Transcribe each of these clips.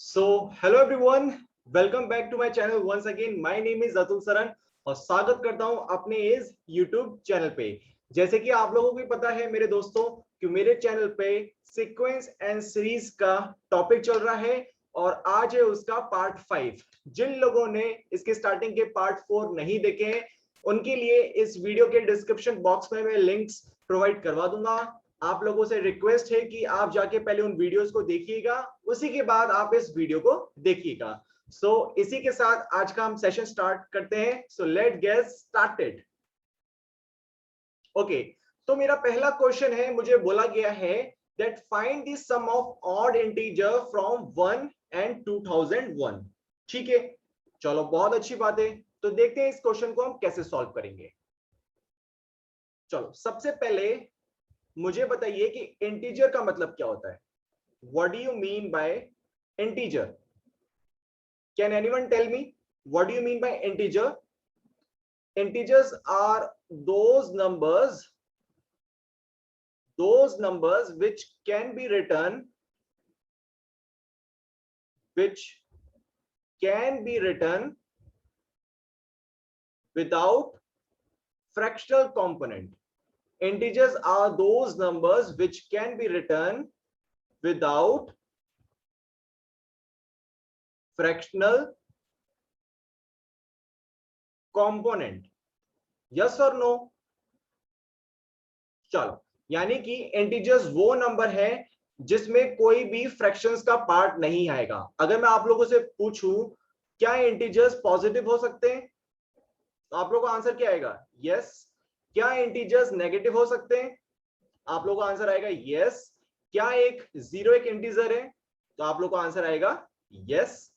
Hello everyone, welcome back to my channel once again. My name is Atul Saran और स्वागत करता हूं अपने इस YouTube चैनल पे। जैसे कि आप लोगों को पता है मेरे दोस्तों कि मेरे चैनल पे सीक्वेंस एंड सीरीज का टॉपिक चल रहा है और आज है उसका पार्ट 5। जिन लोगों ने इसके स्टार्टिंग के पार्ट 4 नहीं देखे हैं उनके लिए इस वीडियो के डिस्क्रिप्शन बॉक्स में मैं लिंक्स प्रोवाइड करवा दूंगा। आप लोगों से रिक्वेस्ट है कि आप जाके पहले उन वीडियोस को देखिएगा, उसी के बाद आप इस वीडियो को देखिएगा। इसी के साथ आज का हम सेशन स्टार्ट करते हैं। Let get started. ओके, तो मेरा पहला क्वेश्चन है, मुझे बोला गया है that find the sum of odd integer from 1 and 2001। ठीक है, चलो बहुत अच्छी बात है। तो देखते हैं इस क्वेश्चन को हम कैसे सॉल्व करेंगे। चलो सबसे पहले मुझे बताइए कि इंटीजर का मतलब क्या होता है। What do you mean by integer? Can anyone tell me what do you mean by integer? Integers are those numbers which can be written without fractional component. Integers are those numbers which can be written without fractional component. Yes or no? चलो, यानी कि integers वो number है जिसमें कोई भी fractions का part नहीं आएगा। अगर मैं आप लोगों से पूछूं क्या इंटीजर्स पॉजिटिव हो सकते हैं, तो आप लोगों का आंसर क्या आएगा? यस। क्या इंटीजर्स नेगेटिव हो सकते हैं? आप लोगों का आंसर आएगा यस। क्या एक जीरो एक इंटीजर है? तो आप लोगों का आंसर आएगा यस,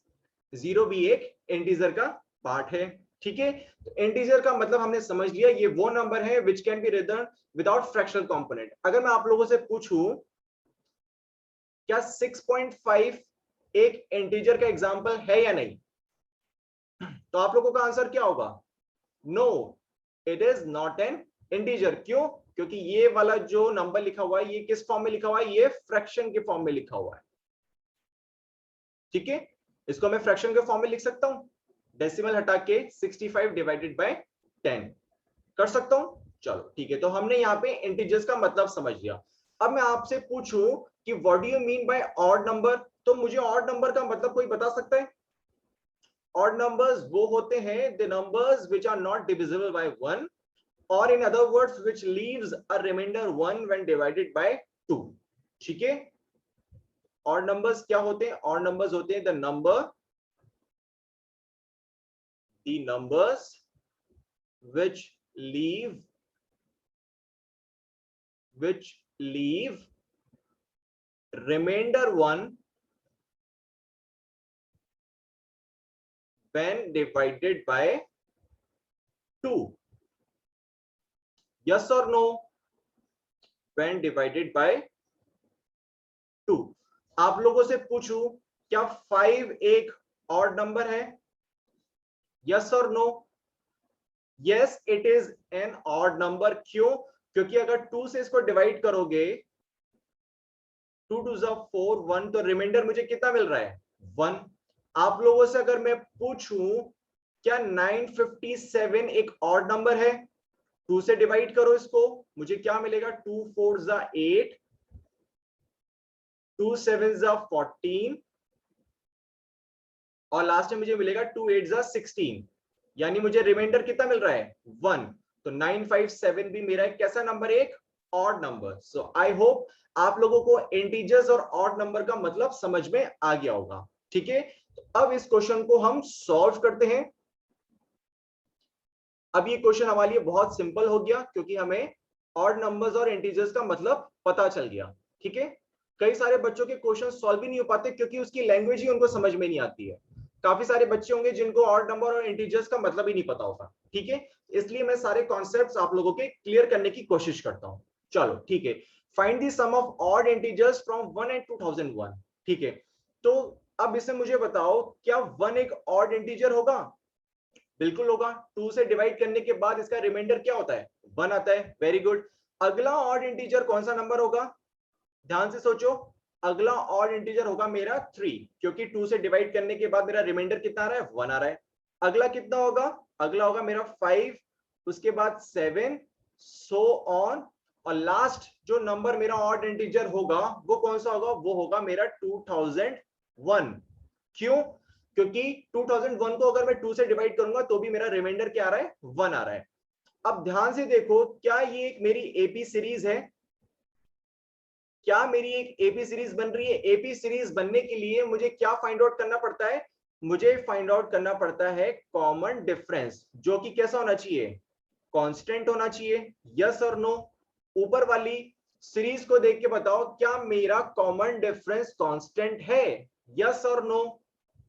जीरो भी एक इंटीजर का पार्ट है। ठीक है, तो इंटीजर का मतलब हमने समझ लिया, ये वो नंबर है which can be written without fractional component. अगर मैं आप लोगों से पूछूं क्या 6.5 एक इंटीजर का एग्जांपल है या नहीं, तो आप लोगों का आंसर क्या होगा? No, it is not an integer. क्यों? क्योंकि ये वाला जो नंबर लिखा हुआ है ये किस फॉर्म में लिखा हुआ है? ये फ्रैक्शन के फॉर्म में लिखा हुआ है। ठीक है, इसको मैं फ्रैक्शन के फॉर्म में लिख सकता हूं, डेसिमल हटा के 65 डिवाइडेड बाय 10 कर सकता हूं। चलो ठीक है, तो हमने यहाँ पे इंटीजर्स का मतलब समझ लिया। अब मैं आपसे पूछूं कि what do you mean bye odd number, तो मुझे ऑड नंबर का मतलब कोई बता सकता है? ऑड नंबर्स वो होते हैं the numbers which are not divisible by 1 और in other words which leaves a remainder 1 when divided by 2। ठीक है, ऑड नंबर्स क्या होते हैं? ऑड नंबर्स होते हैं the numbers which leave remainder 1 when divided by 2. Yes or no? When divided by 2। आप लोगों से पूछूं क्या 5 एक ऑड नंबर है? यस और no? Yes, it is an odd number. क्यों? क्योंकि अगर 2 से इसको डिवाइड करोगे 2 2 4 1, तो रिमाइंडर मुझे कितना मिल रहा है? 1। आप लोगों से अगर मैं पूछूं क्या 957 एक ऑड नंबर है? 2 से डिवाइड करो इसको, मुझे क्या मिलेगा? 2 4 8, 2 7 14 और लास्ट में मुझे मिलेगा 2 8 16, यानी मुझे रिमाइंडर कितना मिल रहा है? 1। तो 957 भी मेरा एक कैसा नंबर? एक odd number. So I hope आप लोगों को इंटीजर्स और ऑड नंबर का मतलब समझ में आ गया होगा। ठीक है, तो अब इस क्वेश्चन को हम सॉल्व करते हैं। अब ये क्वेश्चन हमारे लिए बहुत सिंपल हो गया क्योंकि हमें ऑड नंबर्स और इंटीजर्स का मतलब पता चल गया। ठीक है, कई सारे बच्चों के क्वेश्चन सॉल्व ही नहीं हो पाते क्योंकि उसकी लैंग्वेज ही उनको समझ में नहीं आती है। काफी सारे बच्चे होंगे जिनको ऑड नंबर और इंटीजर्स का मतलब ही नहीं पता होगा। ठीक है, इसलिए मैं सारे कॉन्सेप्ट्स आप लोगों के क्लियर करने की कोशिश करता हूं। चलो ठीक है, find the sum of odd integers from 1 and 2001। ठीक है, तो अब इससे मुझे बताओ क्या 1 एक ऑड इंटीजर होगा? बिल्कुल होगा। 2 से डिवाइड करने के बाद इसका रिमाइंडर क्या होता है? 1 आता है। Very good. अगला ऑड इंटीजर कौन सा नंबर होगा? ध्यान से सोचो, अगला ऑड इंटीजर होगा मेरा 3, क्योंकि 2 से डिवाइड करने के बाद मेरा रिमाइंडर कितना आ रहा है, 1 आ रहा है। अगला कितना होगा, अगला होगा मेरा 5, उसके बाद 7, सो ऑन, और लास्ट जो नंबर मेरा ऑड इंटीजर होगा वो कौन सा होगा, वो होगा मेरा 2001। क्यों, क्योंकि 2001 को अगर मैं 2 से डिवाइड करूंगा तो भी मेरा रिमाइंडर क्या आ रहा है, 1 आ रहा है। अब ध्यान से देखो, क्या ये एक मेरी एपी सीरीज है, क्या मेरी एक एपी सीरीज बन रही है। एपी सीरीज बनने के लिए मुझे क्या फाइंड आउट करना पड़ता है, मुझे फाइंड आउट करना पड़ता है कॉमन डिफरेंस, जो कि कैसा होना चाहिए, कांस्टेंट होना चाहिए। यस और नो। ऊपर वाली सीरीज को देख के बताओ, क्या मेरा कॉमन डिफरेंस कांस्टेंट है, यस और नो।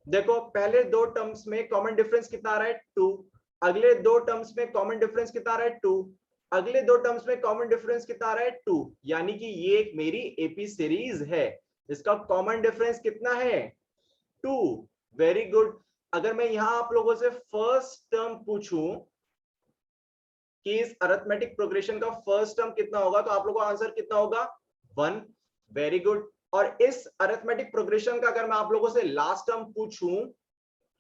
देखो पहले दो टर्म्स में कॉमन डिफरेंस कितना आ रहा है, 2, अगले दो टर्म्स में कॉमन डिफरेंस कितना आ रहा है, 2, अगले दो टर्म्स में कॉमन डिफरेंस कितना आ रहा है, 2, यानी कि ये एक मेरी एपी सीरीज है। इसका कॉमन डिफरेंस कितना है, 2। Very good. अगर मैं यहां आप लोगों से फर्स्ट टर्म पूछूं कि इस अरिथमेटिक प्रोग्रेशन का फर्स्ट टर्म कितना होगा, तो आप लोगों का आंसर कितना होगा, 1। Very good. और इस अरिथमेटिक प्रोग्रेशन का अगर मैं आप लोगों से लास्ट टर्म पूछूं,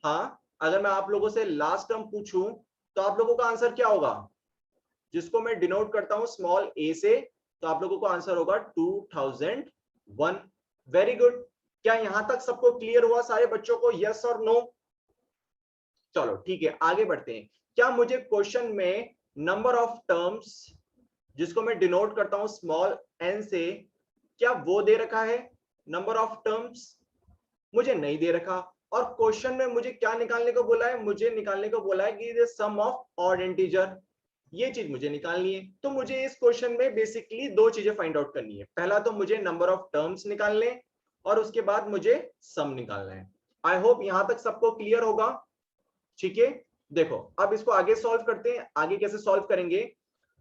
हाँ अगर मैं आप लोगों से लास्ट टर्म पूछूं तो आप लोगों का आंसर क्या होगा, जिसको मैं डिनोट करता हूं स्मॉल ए से, तो आप लोगों का आंसर होगा 2001। Very good. क्या यहां तक सबको क्लियर हुआ सारे बच्चों को, यस और नो। चलो ठीक है, आगे बढ़ते हैं। क्या मुझे क्वेश्चन में नंबर ऑफ टर्म्स, जिसको मैं डिनोट करता हूं स्मॉल एन से, क्या वो दे रखा है नंबर ऑफ टर्म्स, मुझे नहीं दे रखा। और क्वेश्चन में मुझे क्या निकालने को बोला है, मुझे निकालने को बोला है कि सम ऑफ ऑड इंटीजर, ये चीज मुझे निकालनी है। तो मुझे इस क्वेश्चन में बेसिकली दो चीजें फाइंड आउट करनी है। पहला तो मुझे नंबर ऑफ टर्म्स निकालने, और उसके बाद मुझे सम निकालना है। आई होप यहां तक सबको क्लियर होगा। ठीक है, देखो अब इसको आगे सॉल्व करते हैं। आगे कैसे सॉल्व करेंगे,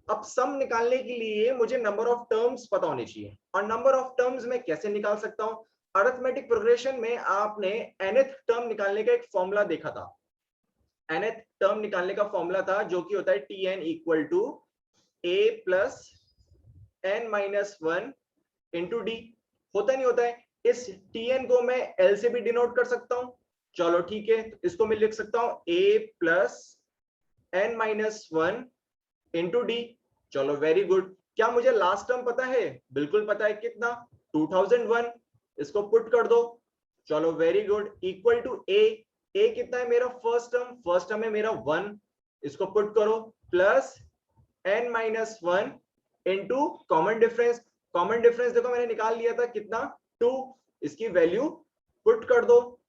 अब सम निकालने के लिए मुझे नंबर ऑफ टर्म्स पता होने चाहिए, और नंबर ऑफ टर्म्स मैं कैसे निकाल सकता हूं। अरिथमेटिक प्रोग्रेशन में आपने nth टर्म निकालने का एक फॉर्मूला देखा था। nth टर्म निकालने का फॉर्मूला था जो कि होता है tn equal to a plus n minus 1 into d. होता नहीं होता है, इस tn को मैं l से भी डिनोट कर सकता हूं। चलो ठीक है, तो इसको मैं लिख सकता हूं a plus n minus 1 into D. चलो वेरी गुड। क्या मुझे लास्ट टर्म पता है, बिल्कुल पता है, कितना, 2001। इसको पुट कर दो। चलो वेरी गुड, इक्वल टू ए कितना है मेरा, फर्स्ट टर्म है मेरा 1, इसको पुट करो, plus n minus 1 into common difference. Common difference देखो मैंने निकाल लिया था कितना, 2, इसकी वैल्यू पुट कर दो।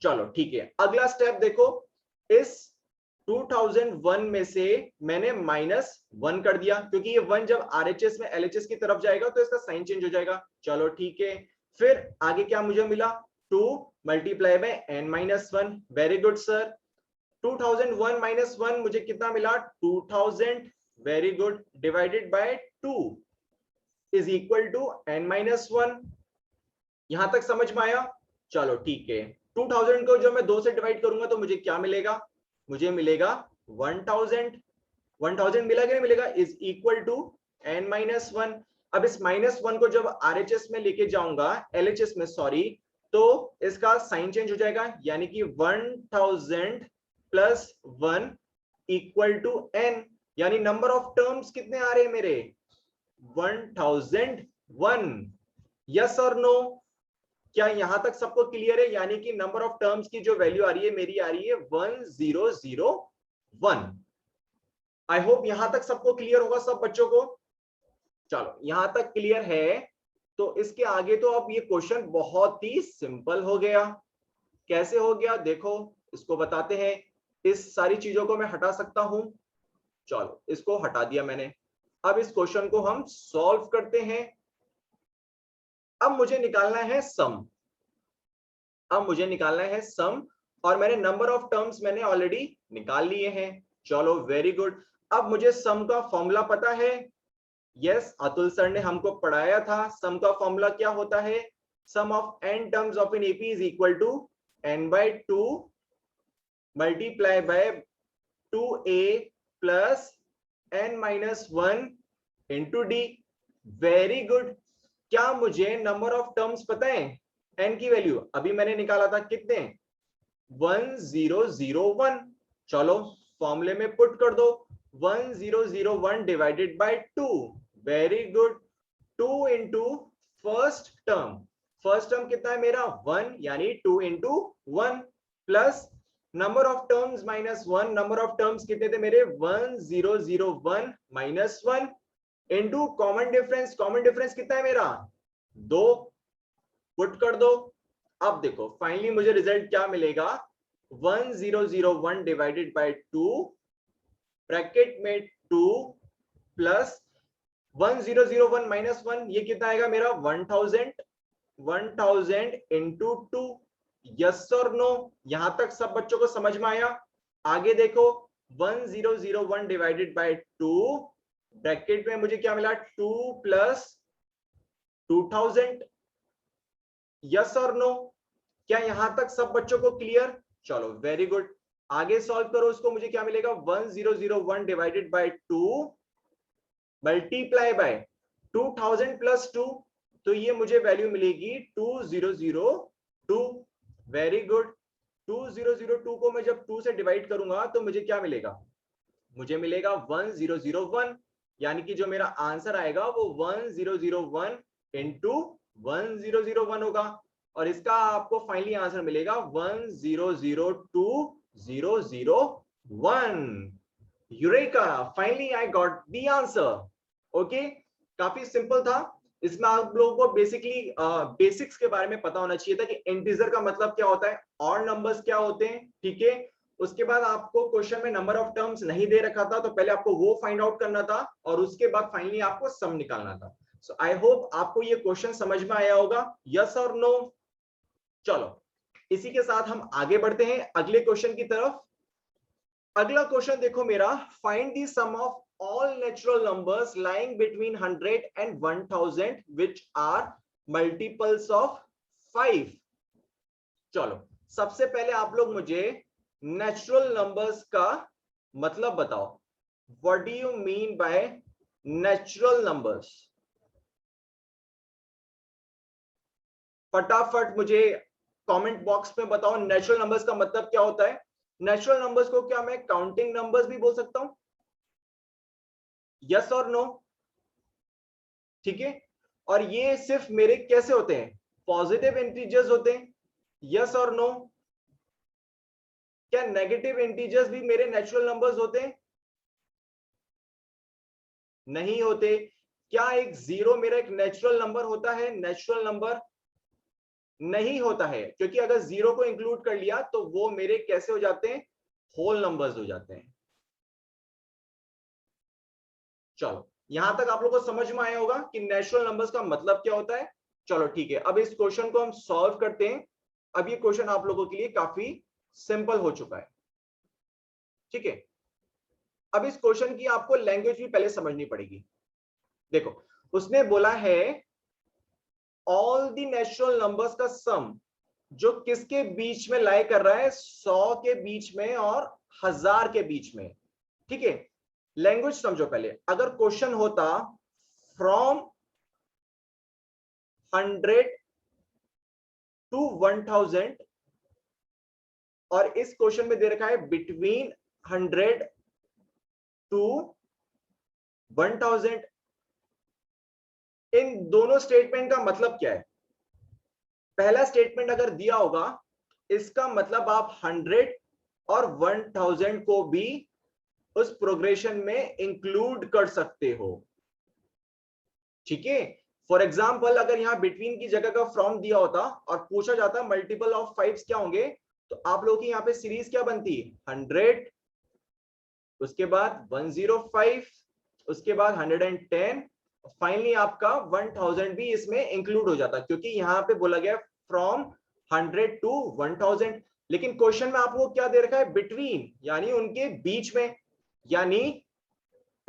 चलो ठीक है, अगला स्टेप देखो, इस 2001 में से मैंने -1 कर दिया, क्योंकि ये 1 जब आरएचएस में एलएचएस की तरफ जाएगा तो इसका साइन चेंज हो जाएगा। चलो ठीक है, फिर आगे क्या मुझे मिला, 2 multiply by n-1। Very good sir. 2001 minus 1 मुझे कितना मिला, 2000। Very good, divided by 2 is equal to n-1। यहां तक समझ में आया। चलो ठीक है, 2000 को जो मैं 2 से डिवाइड करूंगा तो मुझे क्या मिलेगा, मुझे मिलेगा 1000। 1000 मिला कि नहीं मिलेगा, इज इक्वल टू n-1। अब इस -1 को जब आरएचएस में लेके जाऊंगा, एलएचएस में सॉरी, तो इसका साइन चेंज हो जाएगा, यानी कि 1000 प्लस 1 इक्वल टू n, यानी नंबर ऑफ टर्म्स कितने आ रहे हैं मेरे, 1001। यस और नो। क्या यहां तक सबको क्लियर है, यानी कि नंबर ऑफ टर्म्स की जो वैल्यू आ रही है मेरी आ रही है 1001। आई होप यहां तक सबको क्लियर होगा सब बच्चों को। चलो यहां तक क्लियर है, तो इसके आगे तो अब ये क्वेश्चन बहुत ही सिंपल हो गया। कैसे हो गया देखो, इसको बताते हैं। इस सारी चीजों को मैं हटा सकता हूं, चलो इसको हटा दिया मैंने। अब इस क्वेश्चन को हम सॉल्व करते हैं। अब मुझे निकालना है सम, अब मुझे निकालना है सम, और मैंने नंबर ऑफ टर्म्स मैंने ऑलरेडी निकाल लिए हैं। चलो वेरी गुड। अब मुझे सम का फॉर्मूला पता है। यस, अतुल सर ने हमको पढ़ाया था। सम का फॉर्मूला क्या होता है, sum of n terms of an AP is equal to n/2 multiply by 2a plus n-1 into D. Very good. क्या मुझे नंबर ऑफ टर्म्स पता है? n की वैल्यू अभी मैंने निकाला था, कितने? 1001। चलो फॉर्मूले में पुट कर दो, 1001 divided by 2। Very good. 2 into first term कितना है मेरा? 1, यानी 2 into 1 plus number of terms minus 1। Number of terms कितने थे मेरे? 1001 माइनस 1 इंटू कॉमन डिफरेंस कितना है मेरा? 2। पुट कर दो। अब देखो फाइनली मुझे रिजल्ट क्या मिलेगा? 1001 डिवाइडेड बाय 2 ब्रैकेट में 2 प्लस 1001 माइनस 1, ये कितना आएगा मेरा? 1000 इंटू 2। यस और नो? यहां तक सब बच्चों को समझ में आया? आगे देखो 1001 डिवाइडेड बाय 2 ब्रैकेट में मुझे क्या मिला? 2 प्लस 2000। यस और नो? क्या यहां तक सब बच्चों को क्लियर? चलो वेरी गुड। आगे सॉल्व करो उसको, मुझे क्या मिलेगा? 1001 divided by 2 multiply bye 2000 plus 2, तो ये मुझे वैल्यू मिलेगी 2002। Very good. 2002 को मैं जब 2 से डिवाइड करूंगा तो मुझे क्या मिलेगा? मुझे मिलेगा 1001, यानी कि जो मेरा आंसर आएगा वो 1001 इंटू 1001 होगा, और इसका आपको फाइनली आंसर मिलेगा 1002,001। Eureka, finally I got the answer. Okay, काफी सिंपल था। इसमें आप लोगों को बेसिकली बेसिक्स के बारे में पता होना चाहिए था कि इंटीजर का मतलब क्या होता है, ऑड नंबर्स क्या होते हैं, ठीक है। उसके बाद आपको क्वेश्चन में नंबर ऑफ टर्म्स नहीं दे रखा था, तो पहले आपको वो फाइंड आउट करना था और उसके बाद फाइनली आपको सम निकालना था। सो आई होप आपको ये क्वेश्चन समझ में आया होगा। यस और नो? चलो इसी के साथ हम आगे बढ़ते हैं अगले क्वेश्चन की तरफ। अगला क्वेश्चन देखो मेरा, find the sum of all natural numbers lying between 100 and 1000 which are multiples of 5। चलो सबसे पहले आप लोग मुझे नेचुरल नंबर्स का मतलब बताओ। What do you mean by natural numbers? फटाफट मुझे कमेंट बॉक्स में बताओ नेचुरल नंबर्स का मतलब क्या होता है। नेचुरल नंबर्स को क्या मैं काउंटिंग नंबर्स भी बोल सकता हूं? यस और नो? ठीक है। और ये सिर्फ मेरे कैसे होते हैं? पॉजिटिव इंटीजर्स होते हैं। यस और नो? क्या नेगेटिव इंटीजर्स भी मेरे नेचुरल नंबर्स होते हैं? नहीं होते। क्या एक जीरो मेरा एक नेचुरल नंबर होता है? नेचुरल नंबर नहीं होता है, क्योंकि अगर जीरो को इंक्लूड कर लिया तो वो मेरे कैसे हो जाते हैं? होल नंबर्स हो जाते हैं। चलो यहां तक आप लोगों को समझ में आया होगा कि नेचुरल नंबर्स का मतलब क्या होता है। चलो ठीक है, अब इस क्वेश्चन को हम सॉल्व करते हैं। अब ये क्वेश्चन आप लोगों के लिए काफी सिंपल हो चुका है, ठीक है। अब इस क्वेश्चन की आपको लैंग्वेज भी पहले समझनी पड़ेगी। देखो उसने बोला है ऑल द नेचुरल नंबर्स का सम, जो किसके बीच में लाई कर रहा है? 100 के बीच में और 1000 के बीच में, ठीक है। लैंग्वेज समझो पहले। अगर क्वेश्चन होता फ्रॉम 100 टू 1000 और इस क्वेश्चन में दे रखा है बिटवीन 100 टू 1000, इन दोनों स्टेटमेंट का मतलब क्या है? पहला स्टेटमेंट अगर दिया होगा इसका मतलब आप 100 और 1000 को भी उस प्रोग्रेशन में इंक्लूड कर सकते हो, ठीक है। फॉर एग्जाम्पल अगर यहां बिटवीन की जगह का फ्रॉम दिया होता और पूछा जाता मल्टीपल ऑफ 5 क्या होंगे, तो आप लोगों की यहाँ पे सीरीज क्या बनती? 100, उसके बाद 105, उसके बाद 110, फाइनली आपका 1000 भी इसमें इंक्लूड हो जाता, क्योंकि यहाँ पे बोला गया फ्रॉम 100 टू 1000। लेकिन क्वेश्चन में आपको क्या दे रखा है? बिटवीन, यानी उनके बीच में। यानी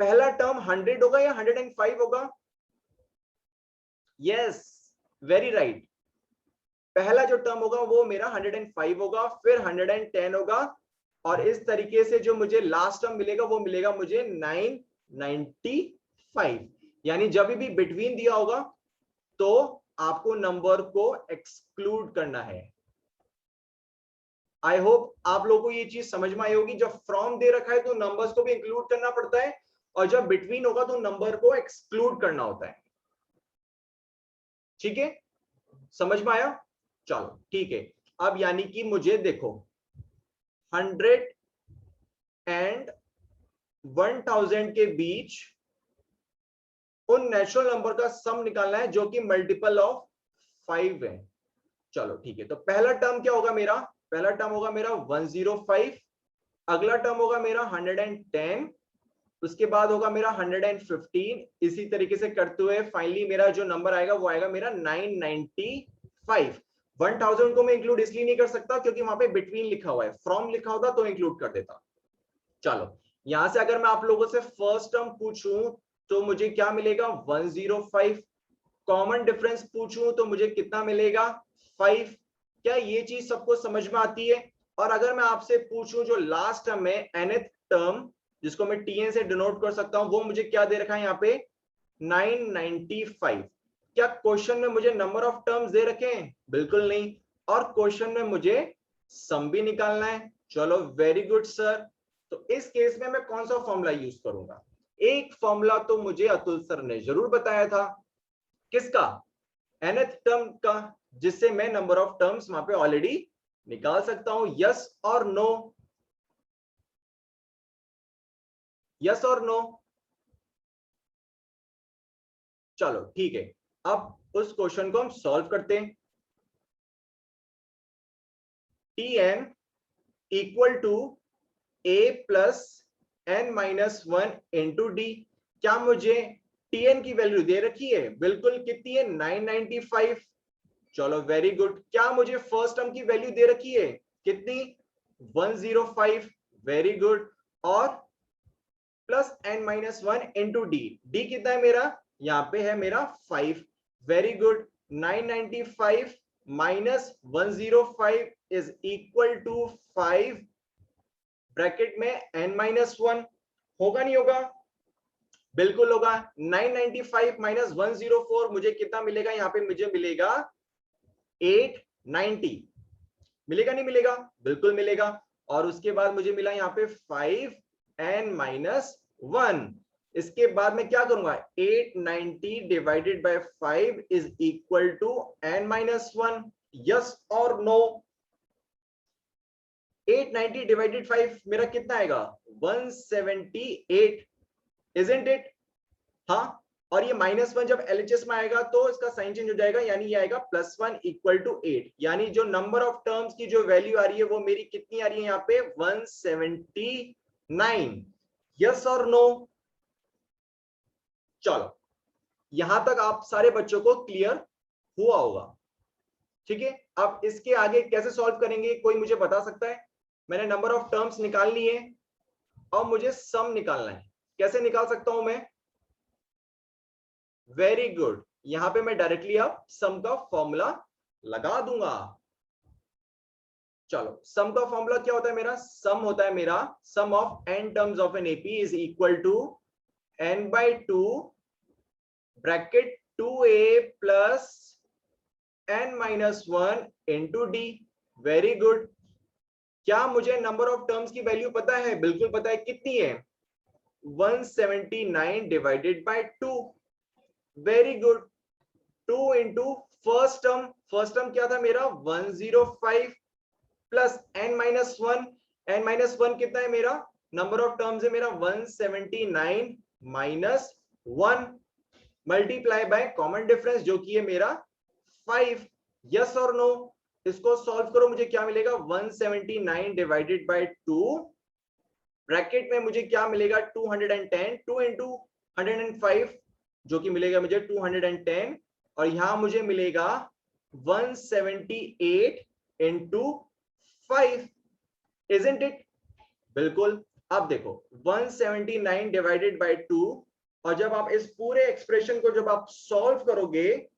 पहला टर्म 100 होगा या 105 होगा? Yes, very right. पहला जो टर्म होगा वो मेरा 105 होगा, फिर 110 होगा, और इस तरीके से जो मुझे लास्ट टर्म मिलेगा वो मिलेगा मुझे 995। यानी जब भी बिटवीन दिया होगा तो आपको नंबर को एक्सक्लूड करना है। आई होप आप लोगों को ये चीज समझ में आई होगी। जब फ्रॉम दे रखा है तो नंबर्स को भी इंक्लूड करना पड़ता है, और जब बिटवीन होगा तो नंबर को एक्सक्लूड करना होता है। ठीक है, समझ में आया? चलो ठीक है। अब यानी कि मुझे देखो 100 एंड 1000 के बीच उन नेचुरल नंबर का सम निकालना है जो कि मल्टीपल ऑफ 5 है। चलो ठीक है, तो पहला टर्म क्या होगा मेरा? पहला टर्म होगा मेरा 105, अगला टर्म होगा मेरा 110, उसके बाद होगा मेरा 115। इसी तरीके से करते हुए फाइनली मेरा जो नंबर आएगा वो आएगा मेरा 995। 1000 को मैं इंक्लूड इसलिए नहीं कर सकता क्योंकि वहां पे बिटवीन लिखा हुआ है, फ्रॉम लिखा होता तो इंक्लूड कर देता। चलो यहां से अगर मैं आप लोगों से फर्स्ट टर्म पूछूं तो मुझे क्या मिलेगा? 105। कॉमन डिफरेंस पूछूं तो मुझे कितना मिलेगा? 5। क्या ये चीज सबको समझ में आती है? और अगर मैं आपसे पूछूं जो लास्ट टर्म है, nth टर्म, जिसको मैं tn से डिनोट कर सकता हूं, वो मुझे क्या दे रखा है यहाँ पे? 995। क्या क्वेश्चन में मुझे नंबर ऑफ टर्म्स दे रखे हैं? बिल्कुल नहीं। और क्वेश्चन में मुझे सम भी निकालना है। चलो वेरी गुड सर। तो इस केस में मैं कौन सा फॉर्मूला यूज करूंगा? एक फॉर्मूला तो मुझे अतुल सर ने जरूर बताया था। किसका? nth टर्म का, जिससे मैं नंबर ऑफ टर्म्स वहां पे ऑलरेडी निकाल सकता हूं। यस और नो? यस और नो? चलो ठीक है, अब उस क्वेश्चन को हम सॉल्व करते हैं। tn equal to a plus n minus 1 into d. क्या मुझे tn की वैल्यू दे रखी है? बिल्कुल। कितनी है? 995। चलो वेरी गुड। क्या मुझे फर्स्ट टर्म की वैल्यू दे रखी है? कितनी? 105। Very good. और plus n minus 1 into D. D कितना है मेरा? यहाँ पे है मेरा 5। Very good. 995 minus 105 is equal to 5 bracket में n माइनस 1। होगा नहीं होगा? बिल्कुल होगा। 995 माइनस 104 मुझे कितना मिलेगा? यहाँ पे मुझे मिलेगा 890। मिलेगा नहीं मिलेगा? बिल्कुल मिलेगा। और उसके बाद मुझे मिला यहाँ पे 5n माइनस 1। इसके बाद मैं क्या करूंगा? 890 divided by 5 is equal to n minus 1। Yes और नो? 890 डिवाइडेड 5 मेरा कितना आएगा? 178। Isn't it? हाँ। और ये -1 जब LHS में आएगा तो इसका साइन चेंज हो जाएगा, यानी ये आएगा +1 इक्वल टू 8। यानी जो नंबर ऑफ टर्म्स की जो वैल्यू आ रही है वो मेरी कितनी आ रही है यहाँ पे? 179। यस और नो? चलो यहां तक आप सारे बच्चों को क्लियर हुआ होगा। ठीक है, अब इसके आगे कैसे सॉल्व करेंगे कोई मुझे बता सकता है? मैंने नंबर ऑफ टर्म्स निकाल ली है और मुझे सम निकालना है। कैसे निकाल सकता हूं मैं? Very good. यहां पे मैं डायरेक्टली अब सम का फॉर्मूला लगा दूंगा। चलो सम का फॉर्मूला क्या होता है मेरा? सम होता है मेरा sum of n terms of an AP is equal to n/2 bracket 2a plus n minus 1 into D. Very good. क्या मुझे नंबर ऑफ टर्म्स की वैल्यू पता है? बिल्कुल पता है। कितनी है? 179 divided by 2। Very good. 2 into first term क्या था मेरा? 105 plus n minus 1। n minus 1 कितना है मेरा? नंबर ऑफ टर्म्स है मेरा 179 minus 1 multiply by common difference जो कि है मेरा 5। यस और नो? इसको सॉल्व करो, मुझे क्या मिलेगा? 179 डिवाइडेड बाय 2 ब्रैकेट में मुझे क्या मिलेगा? 210। 2 इंटू 105 जो कि मिलेगा मुझे 210, और यहां मुझे मिलेगा 178 इंटू 5। Isn't it? बिल्कुल। अब देखो 179 डिवाइडेड बाय 2, और जब आप इस पूरे एक्सप्रेशन को जब आप सॉल्व करोगे,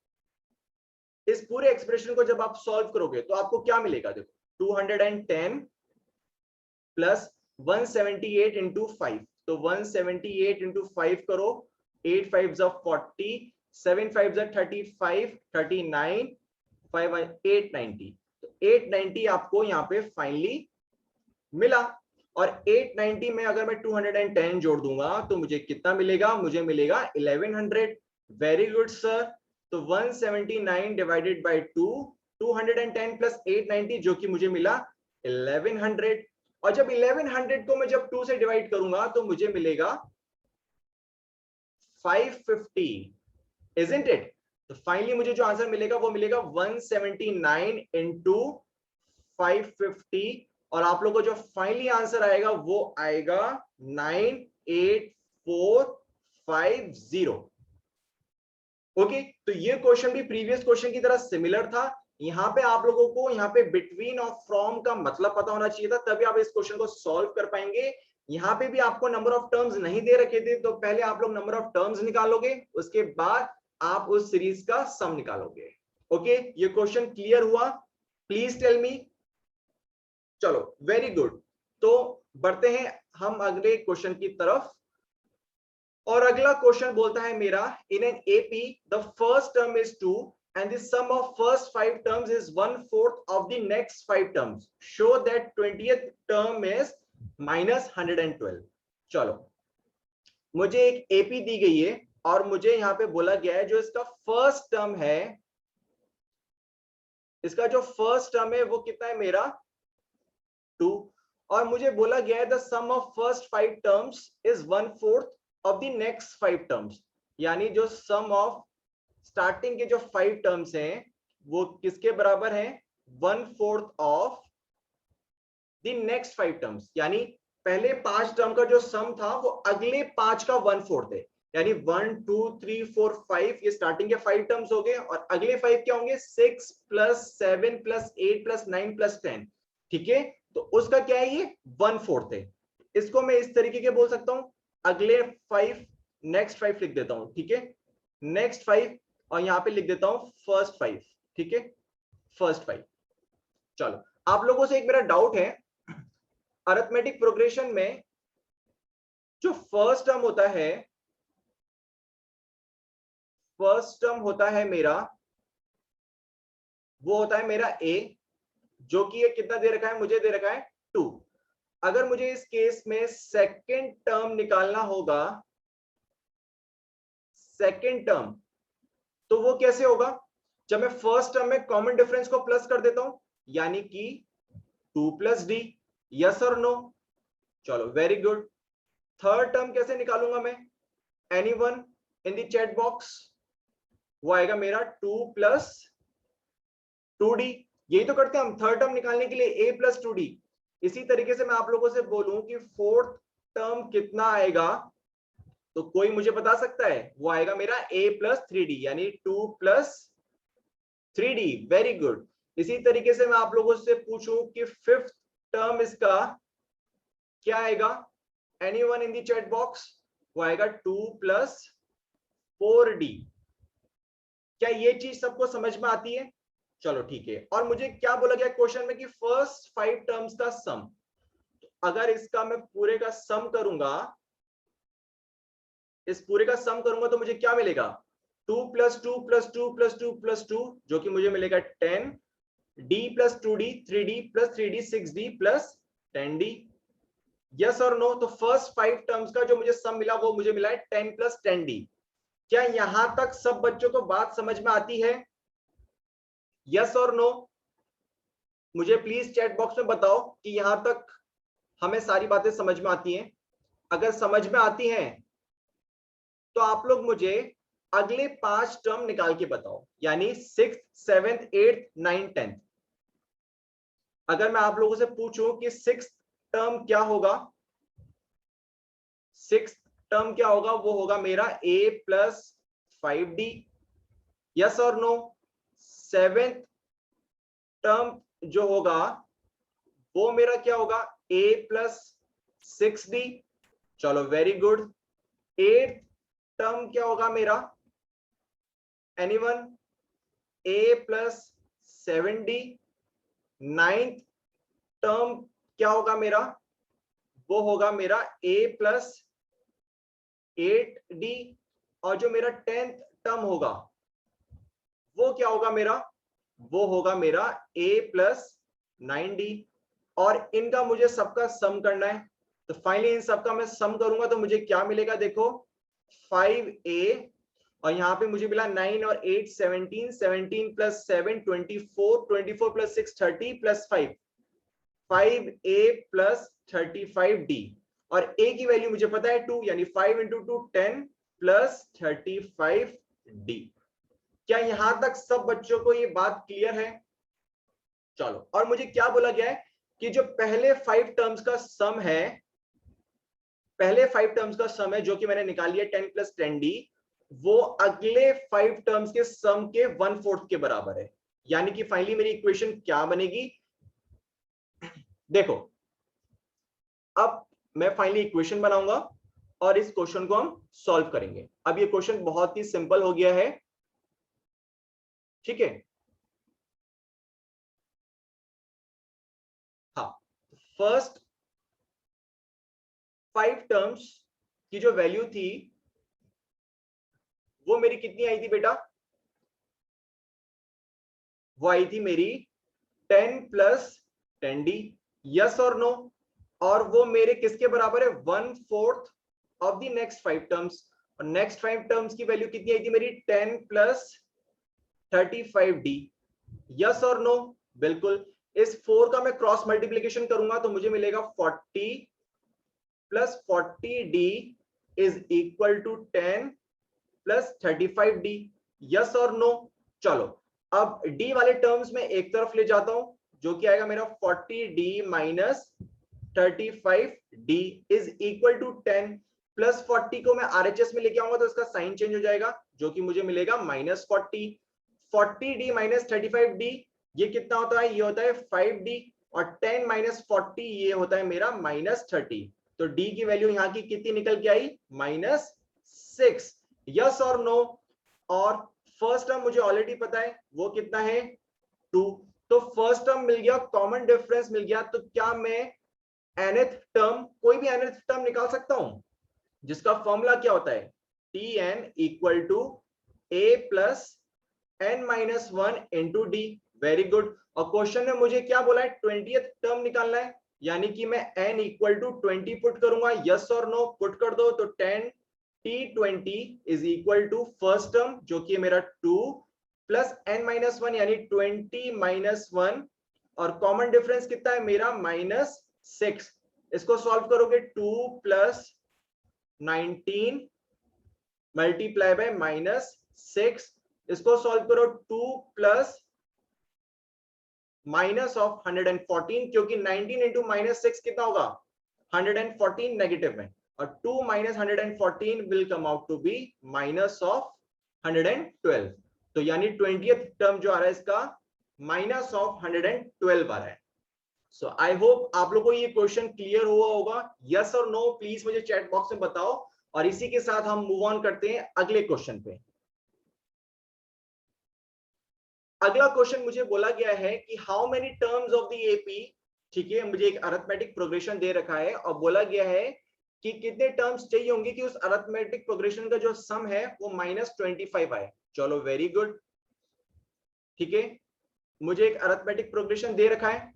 इस पूरे एक्सप्रेशन को जब आप सॉल्व करोगे तो आपको क्या मिलेगा? देखो 210 प्लस 178 इंटू 5। तो 178 इंटू 5 करो, 8 5 40, 7 5 35, 39, 5 890। तो 890 आपको यहाँ पे फाइनली मिला। और 890 में अगर मैं 210 जोड़ दूंगा तो मुझे कितना मिलेगा? मुझे मिलेगा 1100। Very good sir. तो 179 डिवाइडेड बाय 2, 210 प्लस 890 जो कि मुझे मिला 1100। और जब 1100 को मैं जब 2 से डिवाइड करूंगा तो मुझे मिलेगा 550, isn't it? तो फाइनली मुझे जो आंसर मिलेगा वो मिलेगा 179 इंटू 550। और आप लोगों को जो फाइनली आंसर आएगा वो आएगा 98450। ओके, तो ये क्वेश्चन भी प्रीवियस क्वेश्चन की तरह सिमिलर था। यहाँ पे आप लोगों को यहाँ पे बिटवीन और फ्रॉम का मतलब पता होना चाहिए था, तभी आप इस क्वेश्चन को सॉल्व कर पाएंगे। यहाँ पे भी आपको नंबर ऑफ टर्म्स नहीं दे रखे थे, तो पहले आप लोग नंबर ऑफ टर्म्स निकालोगे, उसके बाद आप उस सीरीज का सम निकालोगे। ओके, ये क्वेश्चन क्लियर हुआ? Please tell me. चलो वेरी गुड। तो बढ़ते हैं हम अगले क्वेश्चन की तरफ। और अगला क्वेश्चन बोलता है मेरा, in an AP the first term is 2 and the sum of first 5 terms is 1/4 of the next 5 terms. Show that 20th term is minus 112. चलो, मुझे एक एपी दी गई है और मुझे यहाँ पे बोला गया है जो इसका फर्स्ट टर्म है, इसका जो फर्स्ट टर्म है वो कितना है मेरा? 2। और मुझे बोला गया है the sum of first 5 terms is 1/4 of the next 5 terms. यानी जो सम ऑफ स्टार्टिंग के जो 5 टर्म्स हैं वो किसके बराबर हैं? 1/4 ऑफ द नेक्स्ट 5 टर्म्स। यानी पहले 5 टर्म का जो सम था वो अगले 5 का 1/4 है। यानी 1 2 3 4 5 ये स्टार्टिंग के 5 टर्म्स हो गए, और अगले 5 क्या होंगे? 6 प्लस 7 प्लस 8 प्लस 9 प्लस 10। ठीक है, तो उसका क्या है? ये 1/4 है। इसको मैं इस तरीके के बोल सकता हूं, अगले 5 नेक्स्ट 5 लिख देता हूं। ठीक है, नेक्स्ट 5 और यहां पे लिख देता हूं फर्स्ट 5। ठीक है, फर्स्ट 5। चलो, आप लोगों से एक मेरा डाउट है, अरिथमेटिक प्रोग्रेशन में जो फर्स्ट टर्म होता है, फर्स्ट टर्म होता है मेरा, वो होता है मेरा a, जो कि ये कितना दे रखा है? मुझे दे रखा है 2। अगर मुझे इस केस में सेकंड टर्म निकालना होगा, सेकंड टर्म, तो वो कैसे होगा? जब मैं फर्स्ट टर्म में कॉमन डिफरेंस को प्लस कर देता हूं, यानी कि 2 प्लस डी। यस और नो? चलो वेरी गुड। थर्ड टर्म कैसे निकालूंगा मैं? Anyone in the chat box? वो आएगा मेरा 2 प्लस 2d। यही तो करते हैं हम थर्ड टर्म निकालने के लिए, a प्लस 2d। इसी तरीके से मैं आप लोगों से बोलूं कि फोर्थ टर्म कितना आएगा, तो कोई मुझे बता सकता है? वो आएगा मेरा a प्लस 3d, यानी 2 प्लस 3d। Very good. इसी तरीके से मैं आप लोगों से पूछूं कि फिफ्थ टर्म इसका क्या आएगा? Anyone in the chat box? वो आएगा 2 प्लस 4d। क्या ये चीज सबको समझ में आती है? चलो ठीक है। और मुझे क्या बोला गया क्वेश्चन में कि फर्स्ट 5 टर्म्स का सम। अगर इसका मैं पूरे का सम करूंगा, इस पूरे का सम करूंगा तो मुझे क्या मिलेगा? 2 प्लस 2 प्लस 2 प्लस 2 प्लस 2, जो कि मुझे मिलेगा 10 d plus 2d 3d plus 3d 6d plus 10d। Yes और नो? तो फर्स्ट 5 टर्म्स का जो मुझे सम मिला वो मुझे मिला है 10 प्लस 10d। क्या यहां तक सब बच्चों को बात समझ में आती है? यस और नो? मुझे प्लीज चैट बॉक्स में बताओ कि यहां तक हमें सारी बातें समझ में आती हैं। अगर समझ में आती हैं तो आप लोग मुझे अगले 5 टर्म निकाल के बताओ, यानी 6th 7th 8th 9th 10th। अगर मैं आप लोगों से पूछूं कि 6th टर्म क्या होगा, 6th टर्म क्या होगा? वो होगा मेरा a प्लस 5d। यस और नो? 7th टर्म जो होगा वो मेरा क्या होगा? a plus 6d। चलो वेरी गुड। 8th टर्म क्या होगा मेरा? Anyone? a plus 7d। 9th term क्या होगा मेरा? वो होगा मेरा a प्लस 8d। और जो मेरा 10th टर्म होगा वो क्या होगा मेरा, वो होगा मेरा a प्लस 9d, और इनका मुझे सबका सम करना है। तो फाइनली इन सबका मैं सम करूंगा तो मुझे क्या मिलेगा, देखो 5a, और यहाँ पे मुझे मिला 9 और 8 17, 17 plus 7 24, 24 plus 6 30 plus 5 5a plus 35d, और a की वैल्यू मुझे पता है 2, यानी 5 इंटू 2 10 प्लस 35d। क्या यहां तक सब बच्चों को ये बात क्लियर है? चलो, और मुझे क्या बोला गया है कि जो पहले 5 टर्म्स का सम है, पहले 5 टर्म्स का सम है जो कि मैंने निकाल लिया 10 प्लस 10d, वो अगले 5 टर्म्स के सम के 1/4 के बराबर है। यानी कि फाइनली मेरी इक्वेशन क्या बनेगी, देखो अब मैं फाइनली इक्वेशन बनाऊंगा और इस क्वेश्चन को हम सॉल्व करेंगे। अब ये क्वेश्चन बहुत ही सिंपल हो गया है, ठीक है। हाँ, फर्स्ट 5 टर्म्स की जो वैल्यू थी वो मेरी कितनी आई थी बेटा, वो आई थी मेरी 10 प्लस 10d, यस और नो, और वो मेरे किसके बराबर है, 1/4 ऑफ द नेक्स्ट 5 टर्म्स, और नेक्स्ट 5 टर्म्स की वैल्यू कितनी आई थी मेरी 10 प्लस 35d, यस और नो, बिल्कुल। इस 4 का मैं क्रॉस मल्टीप्लीकेशन करूंगा तो मुझे मिलेगा 40 plus 40d is equal to 10 plus 35d, yes और नो। चलो, अब d वाले टर्म्स में एक तरफ ले जाता हूं, जो कि आएगा मेरा 40d minus 35d is equal to 10, plus 40 को मैं RHS में लेके आऊंगा तो इसका साइन चेंज हो जाएगा, जो कि मुझे मिलेगा माइनस 40, 40d माइनस 35d, ये कितना होता है, ये होता है 5d, और 10 माइनस 40 ये होता है मेरा माइनस 30। तो d की वैल्यू यहाँ की कितनी निकल के आई, -6, यस और नो। और फर्स्ट टर्म मुझे ऑलरेडी पता है वो कितना है 2, तो फर्स्ट टर्म मिल गया, कॉमन डिफरेंस मिल गया, तो क्या मैं nth टर्म, कोई भी nth टर्म निकाल सकता हूं, जिसका फॉर्मूला क्या होता है, Tn equal to a plus n minus 1 into D. Very good. और क्वेश्चन में मुझे क्या बोला है, 20th टर्म निकालना है, यानी कि मैं n इक्वल टू 20 पुट करूंगा, यस और नो, पुट कर दो तो 10 T20 is equal to first term जो कि मेरा 2 प्लस n माइनस 1 यानी 20 माइनस 1, और कॉमन डिफरेंस कितना है मेरा -6। इसको सॉल्व करोगे 2 प्लस 19 मल्टीप्लाई बाय -6, इसको सॉल्व करो 2 प्लस माइनस ऑफ 114, क्योंकि 19 इंटू -6 कितना होगा 114 नेगेटिव में, और 2 minus 114 will come out to be minus of 112। तो यानी 20th टर्म जो आ रहा है इसका माइनस ऑफ 112 आ रहा है। सो आई होप आप लोगों को ये क्वेश्चन क्लियर हुआ होगा, यस और नो प्लीज मुझे चैट बॉक्स में बताओ, और इसी के साथ हम मूव ऑन करते हैं अगले क्वेश्चन पे। अगला क्वेश्चन मुझे बोला गया है कि how many terms of the AP, ठीक है, मुझे एक अरिथमेटिक प्रोग्रेशन दे रखा है और बोला गया है कि कितने टर्म्स चाहिए होंगे कि उस अरिथमेटिक प्रोग्रेशन का जो सम है वो -25 आए। चलो वेरी गुड, ठीक है, मुझे एक अरिथमेटिक प्रोग्रेशन दे रखा है,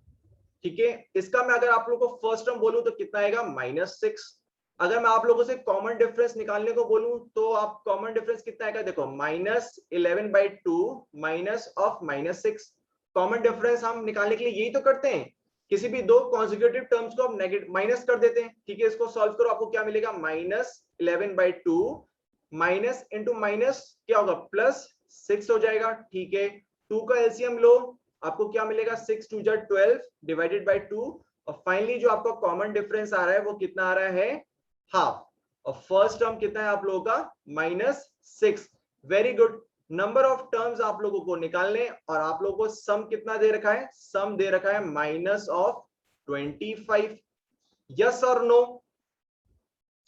ठीक है। इसका मैं अगर आप लोगों को फर्स्ट टर्म बोलूं तो कितना आएगा -6। अगर मैं आप लोगों से कॉमन डिफरेंस निकालने को बोलूं तो आप कॉमन डिफरेंस कितना आएगा, देखो -11/2 माइनस ऑफ -6। कॉमन डिफरेंस हम निकालने के लिए यही तो करते हैं, किसी भी दो कॉन्जिक्यूटिव टर्म्स को हम नेगेटिव माइनस कर देते हैं, ठीक है। इसको सॉल्व करो, आपको क्या मिलेगा -11/2 माइनस इंटू माइनस क्या होगा +6 हो जाएगा, ठीक है। 2 का एलसीएम लो, आपको क्या मिलेगा 6 2 12 डिवाइडेड बाय 2, और फाइनली जो आपका कॉमन डिफरेंस आ रहा है वो कितना आ रहा है, हाफ, और फर्स्ट टर्म कितना है आप लोगों का -6। Very good. Number of terms आप लोगों को निकालने, और आप लोगों को सम कितना दे रखा है, सम दे रखा है -25। यस और नो,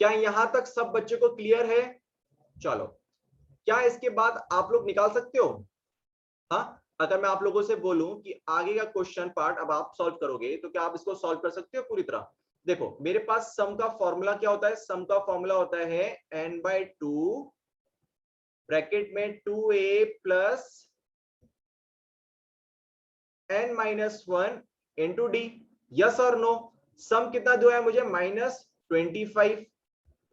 क्या यहां तक सब बच्चे को क्लियर है? चलो, क्या इसके बाद आप लोग निकाल सकते हो? हाँ, अगर मैं आप लोगों से बोलूं कि आगे का क्वेश्चन पार्ट अब आप सॉल्व करोगे तो क्या आप इसको सॉल्व कर सकते हो पूरी तरह? देखो मेरे पास सम का फॉर्मूला क्या होता है, सम का फॉर्मूला होता है n/2 ब्रैकेट में 2a plus n minus 1 into D. Yes और नो? सम कितना जो है मुझे -25।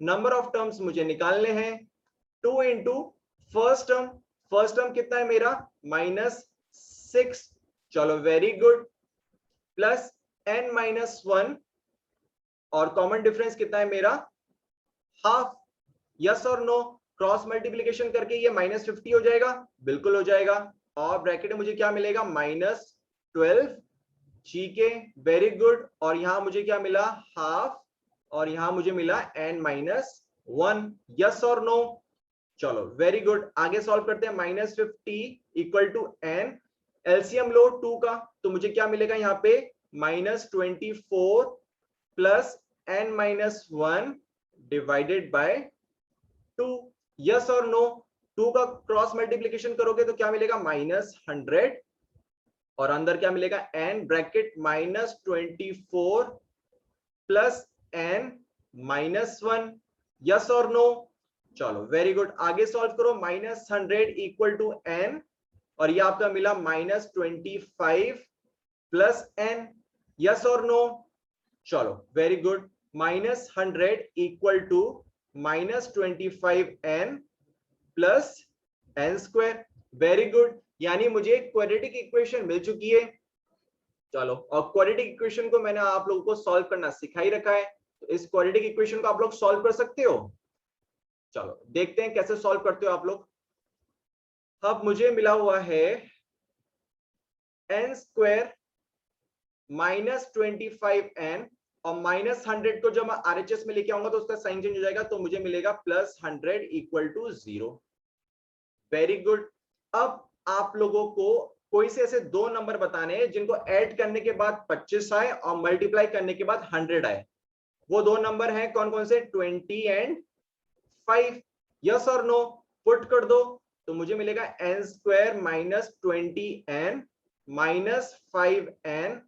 नंबर ऑफ टर्म्स मुझे निकालने हैं। 2 इंटू फर्स्ट टर्म कितना है मेरा -6। चलो very good. Plus n minus 1 और कॉमन डिफरेंस कितना है मेरा हाफ। यस और नो? क्रॉस मल्टीप्लीकेशन करके ये -50 हो जाएगा, बिल्कुल हो जाएगा। और ब्रैकेट में मुझे क्या मिलेगा -12। ठीक है वेरी गुड। और यहां मुझे क्या मिला हाफ, और यहां मुझे मिला n माइनस 1। यस और नो? चलो वेरी गुड। आगे सॉल्व करते हैं। -50 इक्वल टू n, एलसीएम लो 2 का, तो मुझे क्या मिलेगा यहाँ पे -24 plus n minus 1 divided by 2। Yes और नो? 2 का क्रॉस मल्टीप्लीकेशन करोगे तो क्या मिलेगा -100, और अंदर क्या मिलेगा n bracket -24 plus n minus 1। Yes और नो? चलो वेरी गुड। आगे सॉल्व करो। -100 इक्वल टू n, और ये आपका मिला -25 प्लस n। यस और नो? चलो very good. -100 equal to -25n plus n square. Very good. यानी मुझे क्वाड्रेटिक इक्वेशन मिल चुकी है। चलो, और क्वाड्रेटिक इक्वेशन को मैंने आप लोगों को सॉल्व करना सिखा ही रखा है, तो इस क्वाड्रेटिक इक्वेशन को आप लोग सॉल्व कर सकते हो। चलो देखते हैं कैसे सॉल्व करते हो आप लोग। अब मुझे मिला हुआ है n स्क्वायर -25n, और -100 को जब मैं आरएचएस में लेके आऊंगा तो उसका साइन चेंज हो जाएगा, तो मुझे मिलेगा +100 इक्वल टू 0। Very good. अब आप लोगों को कोई से ऐसे दो नंबर बताने हैं जिनको ऐड करने के बाद 25 आए और मल्टीप्लाई करने के बाद 100 आए। वो दो नंबर हैं कौन कौन से? 20 एंड 5। यस और नो? पुट कर दो तो मुझे मिलेगा n square -20n -5n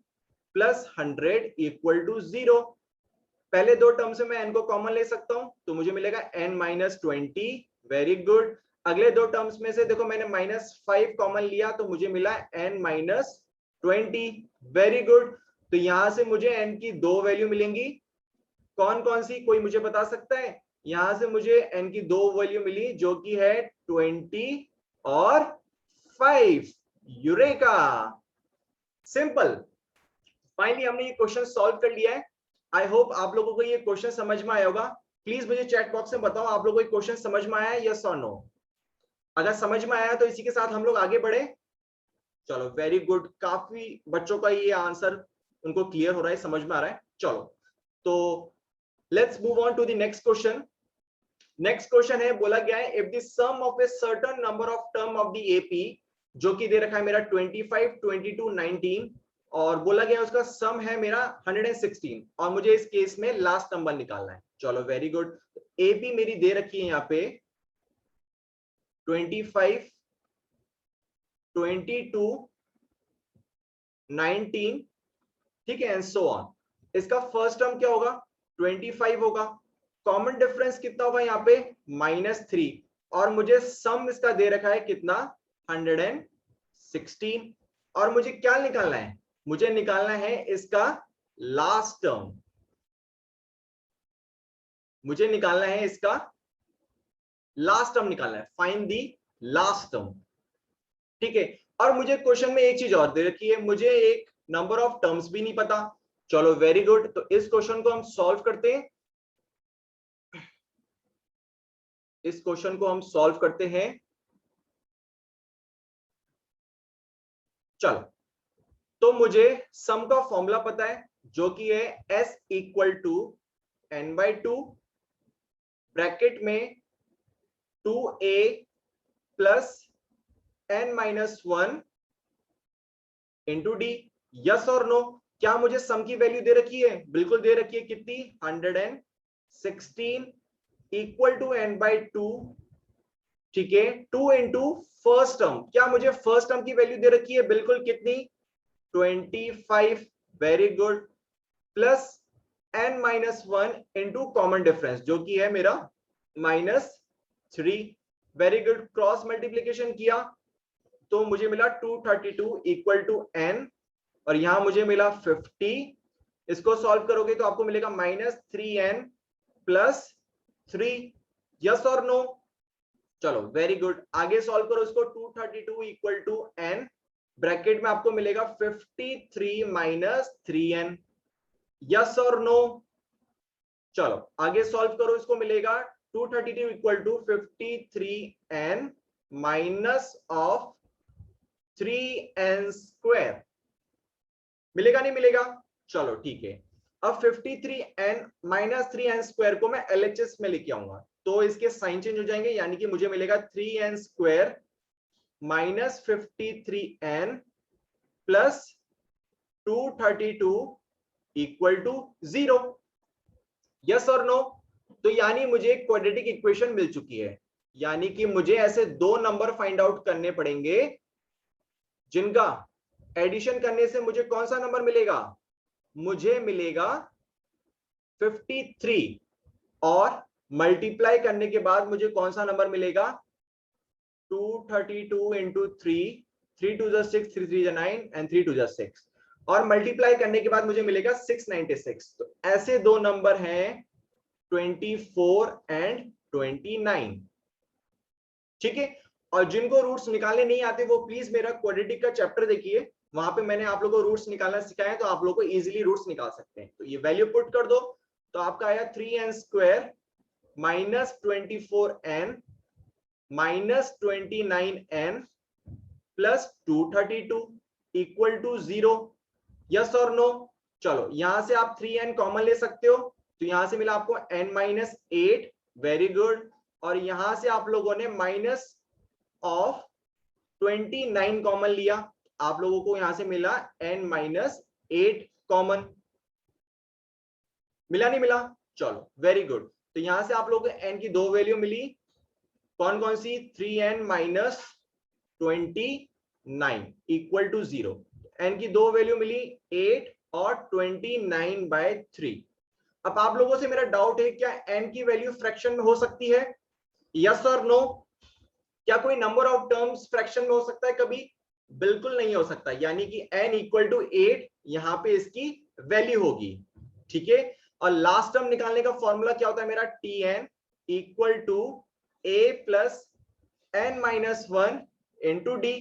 plus 100 equal to 0। पहले दो टर्म से मैं n को कॉमन ले सकता हूं, तो मुझे मिलेगा n -20। Very good. अगले दो टर्म्स में से देखो मैंने -5 कॉमन लिया तो मुझे मिला n -20। Very good. तो यहां से मुझे n की दो वैल्यू मिलेंगी। कौन कौन सी, कोई मुझे बता सकता है? यहां से मुझे n की दो वैल्यू मिली जो कि है 20 और 5। यूरेका! सिंपल। फाइनली हमने ये क्वेश्चन सॉल्व कर लिया है। आई होप आप लोगों को ये क्वेश्चन समझ में आया होगा। प्लीज मुझे चैट बॉक्स में बताओ आप लोगों को ये क्वेश्चन समझ में आया है, यस और नो? अगर समझ में आया तो इसी के साथ हम लोग आगे बढ़े। चलो वेरी गुड। काफी बच्चों का ये आंसर उनको क्लियर हो रहा है, समझ में आ रहा है। चलो तो let's move on to the next question. Next question है, बोला गया है if the sum of a certain number of term of the AP, जो कि दे रखा है मेरा 25, 22, 19, और बोला गया उसका सम है मेरा 116, और मुझे इस केस में लास्ट नंबर निकालना है। चलो वेरी गुड। एपी मेरी दे रखी है यहाँ पे 25, 22, 19, ठीक है, एंड सो ऑन। इसका फर्स्ट टर्म क्या होगा? 25 होगा। कॉमन डिफरेंस कितना होगा यहाँ पे? -3, और मुझे सम इसका दे रखा है कितना? 116। और मुझे क्या निकालना है? मुझे निकालना है इसका लास्ट टर्म। मुझे निकालना है इसका लास्ट टर्म निकालना है। Find the last term. ठीक है। और मुझे क्वेश्चन में एक चीज और दे रखी है, मुझे एक नंबर ऑफ टर्म्स भी नहीं पता। चलो वेरी गुड। तो इस क्वेश्चन को हम सॉल्व करते हैं। इस क्वेश्चन को हम सॉल्व करते हैं। चलो, तो मुझे सम का फॉर्मूला पता है जो कि है s equal to n/2 bracket में 2a plus n-1 into D. Yes और नो? क्या मुझे सम की वैल्यू दे रखी है? बिल्कुल दे रखी है। कितनी? 116 इक्वल टू n/2। ठीक है, 2 इंटू फर्स्ट टर्म। क्या मुझे फर्स्ट टर्म की वैल्यू दे रखी है? बिल्कुल। कितनी? 25। Very good. Plus n-1 into common difference जो कि है मेरा -3। वेरी गुड, क्रॉस मल्टीप्लीकेशन किया तो मुझे मिला 232 इक्वल टू n, और यहां मुझे मिला 50। इसको सॉल्व करोगे तो आपको मिलेगा -3n प्लस 3। यस और नो? चलो वेरी गुड, आगे सॉल्व करो इसको। 232 इक्वल टू n, ब्रैकेट में आपको मिलेगा 53 माइनस 3n। यस और नो? चलो आगे सॉल्व करो, इसको मिलेगा 232 equal to 53n minus of 3n square. मिलेगा नहीं मिलेगा? चलो ठीक है। अब 53n माइनस 3n स्क्वायर को मैं LHS में लेके आऊंगा तो इसके साइन चेंज हो जाएंगे, यानी कि मुझे मिलेगा 3n square minus 53n plus 232 equal to 0। Yes और नो? तो यानी मुझे एक क्वाड्रेटिक इक्वेशन मिल चुकी है, यानी कि मुझे ऐसे दो नंबर फाइंड आउट करने पड़ेंगे जिनका एडिशन करने से मुझे कौन सा नंबर मिलेगा? मुझे मिलेगा 53, और मल्टीप्लाई करने के बाद मुझे कौन सा नंबर मिलेगा? 232 इंटू 3, 3 2 जा 6, 3 3 जा 9 एंड 3 2 जा 6, और मल्टीप्लाई करने के बाद मुझे मिलेगा 696। तो ऐसे दो नंबर हैं 24 एंड 29। ठीक है, और जिनको रूट्स निकालने नहीं आते वो प्लीज मेरा क्वाड्रेटिक का चैप्टर देखिए, वहां पे मैंने आप लोगों को रूट्स निकालना सिखाया है, तो आप लोगों को इजीली रूट्स निकाल सकते हैं। तो ये वैल्यू पुट कर दो तो आपका आया 3n square minus 24n minus 29n plus 232 equal to 0। Yes और नो? चलो यहां से आप 3n कॉमन ले सकते हो, तो यहां से मिला आपको n माइनस 8। वेरी गुड, और यहां से आप लोगों ने माइनस ऑफ 29 कॉमन लिया, आप लोगों को यहां से मिला n माइनस 8 कॉमन। मिला नहीं मिला? चलो वेरी गुड, तो यहां से आप लोगों को n की दो वैल्यू मिली, कौन कौन सी? 3n minus 29 equal to 0। n की दो वैल्यू मिली 8 और 29/3। अब आप लोगों से मेरा डाउट है, क्या n की वैल्यू फ्रैक्शन में हो सकती है? यस और नो? क्या कोई नंबर ऑफ टर्म्स फ्रैक्शन में हो सकता है कभी? बिल्कुल नहीं हो सकता, यानी कि n इक्वल टू 8 यहां पे इसकी वैल्यू होगी। ठीक है, और लास्ट टर्म निकालने का फॉर्मूला क्या होता है मेरा? tn equal to a plus n minus 1 into d.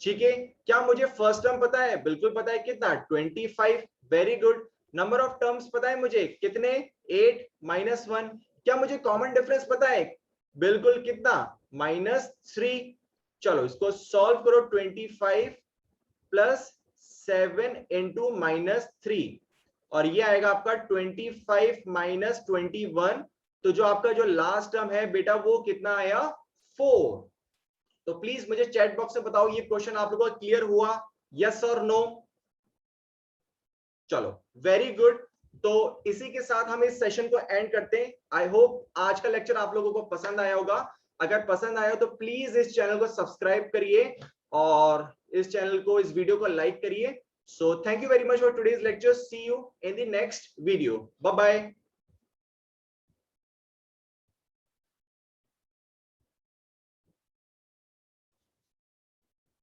ठीक है, क्या मुझे फर्स्ट टर्म पता है? बिल्कुल पता है, कितना? 25। Very good, number of terms पता है मुझे कितने? 8 माइनस 1। क्या मुझे कॉमन डिफरेंस पता है? बिल्कुल, कितना? -3। चलो इसको सॉल्व करो, 25 प्लस 7 इंटू -3, और ये आएगा आपका 25 माइनस 21। तो जो आपका जो लास्ट टर्म है बेटा वो कितना आया? 4। तो प्लीज मुझे चैट बॉक्स में बताओ ये क्वेश्चन आप लोगों को क्लियर हुआ? यस और नो? चलो वेरी गुड, तो इसी के साथ हम इस सेशन को एंड करते हैं। आई होप आज का लेक्चर आप लोगों को पसंद आया होगा। अगर पसंद आया तो प्लीज इस चैनल को सब्सक्राइब करिए और इस चैनल को, इस वीडियो को लाइक करिए। So thank you very much for today's lecture. See you in the next video. Bye bye.